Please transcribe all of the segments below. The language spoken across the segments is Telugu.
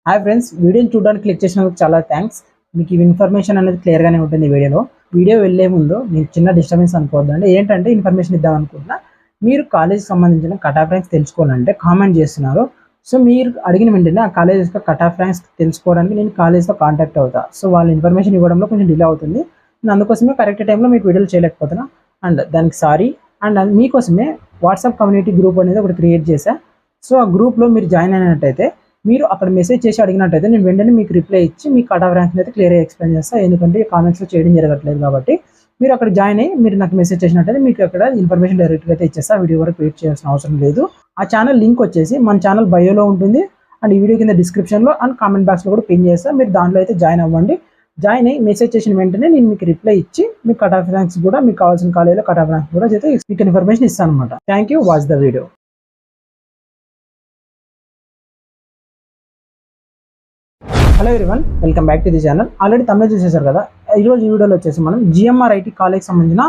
హాయ్ ఫ్రెండ్స్, వీడియోని చూడడానికి క్లిక్ చేసినందుకు చాలా థ్యాంక్స్. మీకు ఈ ఇన్ఫర్మేషన్ అనేది క్లియర్గానే ఉంటుంది. వీడియో వెళ్ళే ముందు మీకు చిన్న డిస్టర్బెన్స్ అనుకోవద్దండి. ఏంటంటే ఇన్ఫర్మేషన్ ఇద్దాం అనుకుంటున్నా. మీరు కాలేజ్కి సంబంధించిన కట్ ఆఫ్ ర్యాంక్స్ తెలుసుకోవాలంటే కామెంట్ చేస్తున్నారు. సో మీరు అడిగిన వెంటనే ఆ కాలేజ్ యొక్క కట్ ఆఫ్ ర్యాంక్స్ తెలుసుకోవడానికి నేను కాలేజ్తో కాంటాక్ట్ అవుతా. సో వాళ్ళ ఇన్ఫర్మేషన్ ఇవ్వడంలో కొంచెం డిలే అవుతుంది. నేను అందుకోసమే కరెక్ట్ టైంలో మీకు వీడియోలు చేయలేకపోతున్నా. అండ్ దానికి సారీ. అండ్ మీకోసమే వాట్సాప్ కమ్యూనిటీ గ్రూప్ అనేది ఒకటి క్రియేట్ చేశా. సో ఆ గ్రూప్లో మీరు జాయిన్ అయినట్టయితే మీరు అక్కడ మెసేజ్ చేసి అడిగినట్టయితే నేను వెంటనే మీకు రిప్లై ఇచ్చి మీకు కట్ ఆఫ్ ర్యాంక్స్ అయితే క్లియర్గా ఎక్స్ప్లెయిన్ చేస్తాను. ఎందుకంటే కామెంట్స్లో చేయడం జరగట్లేదు కాబట్టి మీరు అక్కడ జాయిన్ అయ్యి మీరు నాకు మెసేజ్ చేసినట్టయితే మీకు అక్కడ ఇన్ఫర్మేషన్ డైరెక్ట్గా అయితే ఇచ్చేస్తా. వీడియో వరకు వెయిట్ చేయాల్సిన అవసరం లేదు. ఆ ఛానల్ లింక్ వచ్చేసి మన ఛానల్ బయోలో ఉంటుంది. అండ్ ఈ వీడియో కింద డిస్క్రిప్షన్లో అండ్ కామెంట్ బాక్స్లో కూడా పిన్ చేస్తాను. మీరు దాంట్లో అయితే జాయిన్ అవ్వండి. జాయిన్ అయ్యి మెసేజ్ చేసిన వెంటనే నేను మీకు రిప్లై ఇచ్చి మీకు కట్ ఆఫ్ ర్యాంక్స్ కూడా మీకు కావాల్సిన కాలేజీలో కట్ ఆఫ్ ర్యాంక్స్ కూడా అయితే మీకు ఇన్ఫర్మేషన్ ఇస్తాను అనమాట. Thank you. Watch the video. Hello everyone, welcome back to the channel. Already తమిళ చూసేశారు కదా. ఈరోజు ఈ వీడియోలో వచ్చేసి మనం జిఎంఆర్ ఐటీ కాలేజ్ సంబంధించిన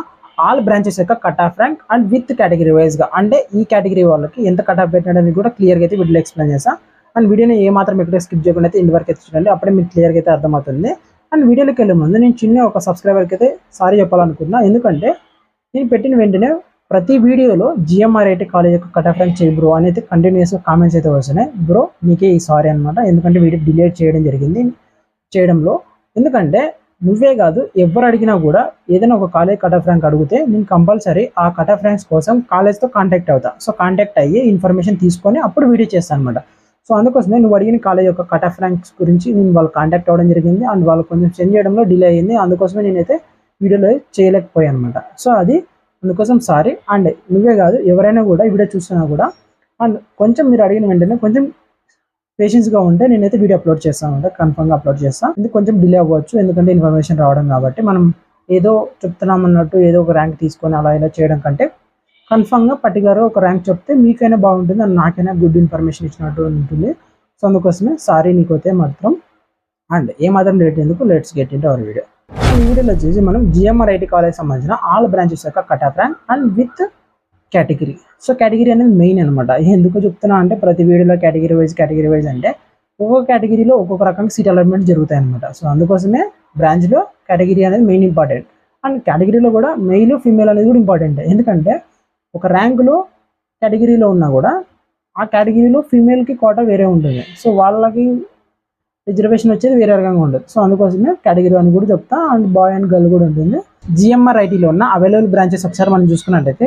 ఆల్ బ్రాంచెస్ యొక్క cut off rank and with category వైజ్గా, అంటే ఈ కేటగిరీ వాళ్ళకి ఎంత కట్ ఆఫ్ పెట్టడానికి కూడా క్లియర్గా అయితే వీడియోలో ఎక్స్ప్లెయిన్ చేస్తాను. అండ్ వీడియోని ఏ మాత్రం ఎక్కడ స్కిప్ చేయకుండా అయితే ఇంటి వరకు అయితే చూడండి, అప్పుడే మీకు క్లియర్గా అయితే అర్థమవుతుంది. అండ్ వీడియోలోకి వెళ్ళే ముందు నేను చిన్న ఒక సబ్స్క్రైబర్కి అయితే సారీ చెప్పాలనుకుంటున్నా. ఎందుకంటే నేను పెట్టిన వెంటనే ప్రతి వీడియోలో జిఎంఆర్ ఐటీ కాలేజ్ యొక్క కట్ ఆఫ్ ర్యాంక్ చేయి బ్రో అని అయితే కంటిన్యూస్గా కామెంట్స్ అయితే వస్తున్నాయి. బ్రో నీకే ఈ సారీ అనమాట. ఎందుకంటే వీడియో డిలీట్ చేయడం జరిగింది చేయడంలో. ఎందుకంటే నువ్వే కాదు ఎవరు అడిగినా కూడా ఏదైనా ఒక కాలేజ్ కట్ ఆఫ్ ర్యాంక్ అడిగితే నేను కంపల్సరీ ఆ కట్ ఆఫ్ ర్యాంక్స్ కోసం కాలేజ్తో కాంటాక్ట్ అవుతా. సో కాంటాక్ట్ అయ్యి ఇన్ఫర్మేషన్ తీసుకొని అప్పుడు వీడియో చేస్తాను అనమాట. సో అందుకోసమే నువ్వు అడిగిన కాలేజ్ యొక్క కట్ ఆఫ్ ర్యాంక్స్ గురించి నేను వాళ్ళు కాంటాక్ట్ అవ్వడం జరిగింది. అండ్ వాళ్ళు కొంచెం సెండ్ చేయడంలో డిలే అయ్యింది. అందుకోసమే నేనైతే వీడియోలో చేయలేకపోయాను అనమాట. సో అది అందుకోసం సారీ. అండ్ నువ్వే కాదు ఎవరైనా కూడా ఈ వీడియో చూస్తున్నా కూడా అండ్ కొంచెం మీరు అడిగిన వెంటనే కొంచెం పేషెన్స్గా ఉంటే నేనైతే వీడియో అప్లోడ్ చేస్తాను అనమాట. కన్ఫర్మ్గా అప్లోడ్ చేస్తాను. ఇది కొంచెం డిలే అవ్వచ్చు, ఎందుకంటే ఇన్ఫర్మేషన్ రావడం కాబట్టి. మనం ఏదో చెప్తున్నాం అన్నట్టు ఏదో ఒక ర్యాంక్ తీసుకొని అలా ఇలా చేయడం కంటే కన్ఫర్మ్గా పర్టికులర్గా ఒక ర్యాంక్ చెప్తే మీకైనా బాగుంటుంది అండ్ నాకైనా గుడ్ ఇన్ఫర్మేషన్ ఇచ్చినట్టు ఉంటుంది. సో అందుకోసమే సారీ నీకైతే మాత్రం. అండ్ ఏ మాత్రం లేట్ ఎందుకు, let's get into hour video. ఈ వీడియోలో వచ్చేసి మనం జిఎంఆర్ ఐటీ కాలేజ్ సంబంధించిన ఆల్ బ్రాంచెస్ యొక్క cut off rank and with category. So category అనేది మెయిన్ అనమాట. ఎందుకు చెప్తున్నా అంటే ప్రతి వీడియోలో కేటగిరీ వైజ్ అంటే ఒక్కొక్క కేటగిరీలో ఒక్కొక్క రకంగా సీట్ అలాట్మెంట్ జరుగుతాయి అనమాట. సో అందుకోసమే బ్రాంచ్లో కేటగిరీ అనేది మెయిన్ ఇంపార్టెంట్. అండ్ కేటగిరీలో కూడా మెయిల్ ఫీమేల్ అనేది కూడా ఇంపార్టెంట్. ఎందుకంటే ఒక ర్యాంకులో కేటగిరీలో ఉన్నా కూడా ఆ కేటగిరీలో ఫీమేల్కి కోటా వేరే ఉంటుంది. సో వాళ్ళకి రిజర్వేషన్ వచ్చేది వేరే రకంగా ఉంటుంది. సో అందుకోసమే కేటగిరీ అని కూడా చెప్తా. అండ్ బాయ్ అండ్ గర్ల్ కూడా ఉంటుంది. జిఎంఆర్ ఐటీలో ఉన్న అవైలబుల్ బ్రాంచెస్ ఒకసారి మనం చూసుకున్నట్టయితే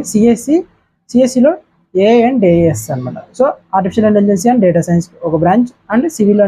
సిఎస్సిలో ఏ అండ్ ఏఎస్ అనమాట. So artificial intelligence and data science ఒక బ్రాంచ్, అండ్ సివిల్